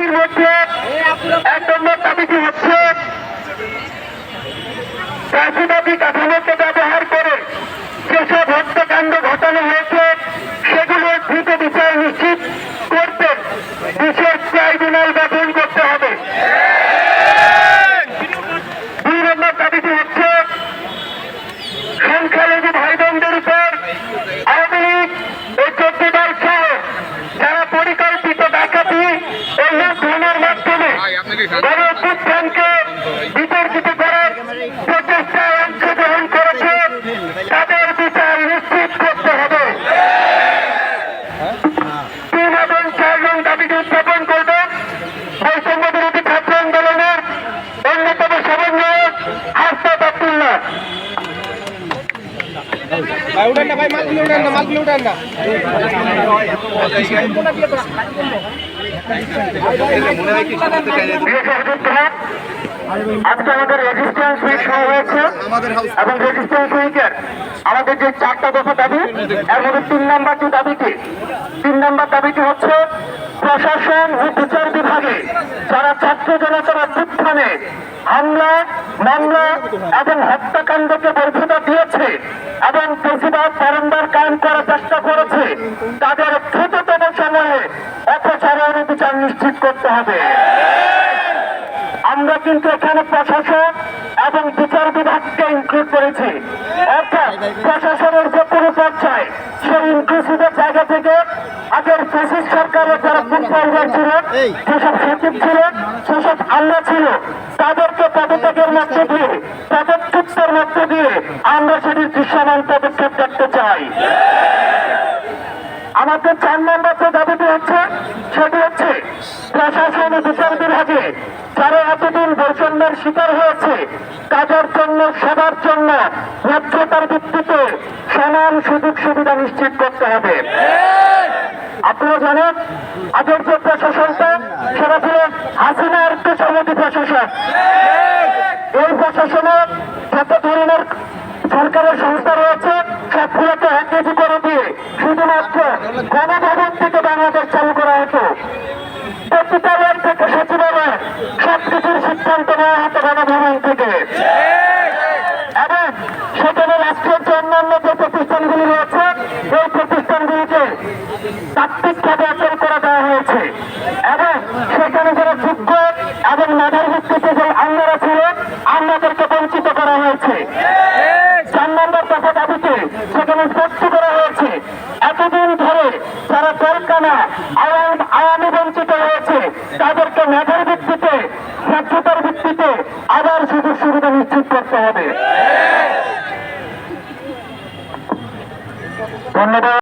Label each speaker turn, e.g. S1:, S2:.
S1: দাবির মধ্যে 1 নম্বর দাবিটি হচ্ছে ফ্যাসিবাদী কাঠামোকে ব্যবহার করে যেসব হত্যাকাণ্ড ঘটানো হয়েছে সেগুলোর দ্রুত বিচার নিশ্চিত করতে বিশেষ ট্রাইব্যুনাল গঠন করতে হবে। 2 নম্বর দাবিটি হচ্ছে সংখ্যালঘু ভাই বোনদের উপর আওয়ামী লীগ ও 14 দল সহ যারা পরিকল্পিত ডাকাতি ও লুণ্ঠনের মাধ্যমে গণ অভ্যুত্থানকে বিতর্কিত করার প্রচেষ্টায় অংশগ্রহণ করেছে তাদের বিচার নিশ্চিত করতে হবে। 3 এবং 4 নং দাবিটি উত্থাপন করবেন বৈষম্য বিরোধী ছাত্র আন্দোলনের অন্যতম সমন্বয়ক হাসনাত আব্দুল্লাহ। আজকে আমাদের রেজিস্ট্যান্স উইক শুরু হয়েছে এবং রেজিস্ট্যান্স উইকের আমাদের যে 4টা দফা দাবি এর মধ্যে 3 নম্বর যে দাবিটি 3 নম্বর দাবিটি হচ্ছে প্রশাসন ও বিচার বিভাগে যারা ছাত্র জনতার অভ্যুত্থানে হামলা মামলা এবং হত্যাকাণ্ডকে বৈধতা দিয়েছে এবং ফ্যাসিবাদ বারংবার কায়েম করার চেষ্টা করেছে তাদের দ্রুততম সময়ে অপসারণ বিচার নিশ্চিত করতে হবে। আমরা কিন্তু এখানে প্রশাসন এবং বিচার বিভাগকে ইনক্লুড করেছি, অর্থাৎ প্রশাসনের যে কোনো পর্যায়ে সেই ইনক্লুসিভের জায়গা থেকে আগের ফ্যাসিস্ট সরকারের যারা পূর্বাধিকার ছিল, যেসব সচিব ছিল, সেসব আমলা ছিল, তাদেরকে পদত্যাগের মধ্য দিয়ে পদচ্যুতের মধ্য দিয়ে আমরা সেটির দৃশ্যমান পদক্ষেপ দেখতে চাই। আমাদের 4 নম্বর যে দাবিটি হচ্ছে সেটি হচ্ছে প্রশাসন ও বিচার বিভাগে যারা এতদিন বৈষম্যের শিকার হয়েছে তাদের জন্য সবার জন্য ন্যায্যতার ভিত্তিতে সমান সুযোগ সুবিধা নিশ্চিত করতে হবে। আপনারা জানেন আগের যে প্রশাসনটা সেটা ছিল হাসিনার পেছামতি প্রশাসন। এই প্রশাসনের যত ধরনের সরকারের সংস্থা রয়েছে সবগুলোকে এককেজি করে দিয়ে শুধুমাত্র গণভবন থেকে বাংলাদেশ চালু করা হতো। সচিবালয় থেকে সচিবালয় সবকিছুর সিদ্ধান্ত নেওয়া হতো গণভবন থেকে এবং সেখানে রাষ্ট্রের যে অন্যান্য যে প্রতিষ্ঠানগুলি রয়েছে এই প্রতিষ্ঠানগুলিকে তাত্ত্বিকভাবে অচল করে দেওয়া হয়েছে এবং সেখানে যারা যোগ্য এবং মেধার ভিত্তিতে যে আমলারা ছিল আমলাদেরকে বঞ্চিত করা হয়েছে। 4 নম্বর দফা দাবিতে সেখানে স্পষ্ট করা হয়েছে এতদিন ধরে যারা দলকানা আওয়ামী বঞ্চিত হয়েছে তাদেরকে মেধার ভিত্তিতে ন্যায্যতার ভিত্তিতে আবার সুযোগ সুবিধা নিশ্চিত করতে হবে। ধন্যবাদ।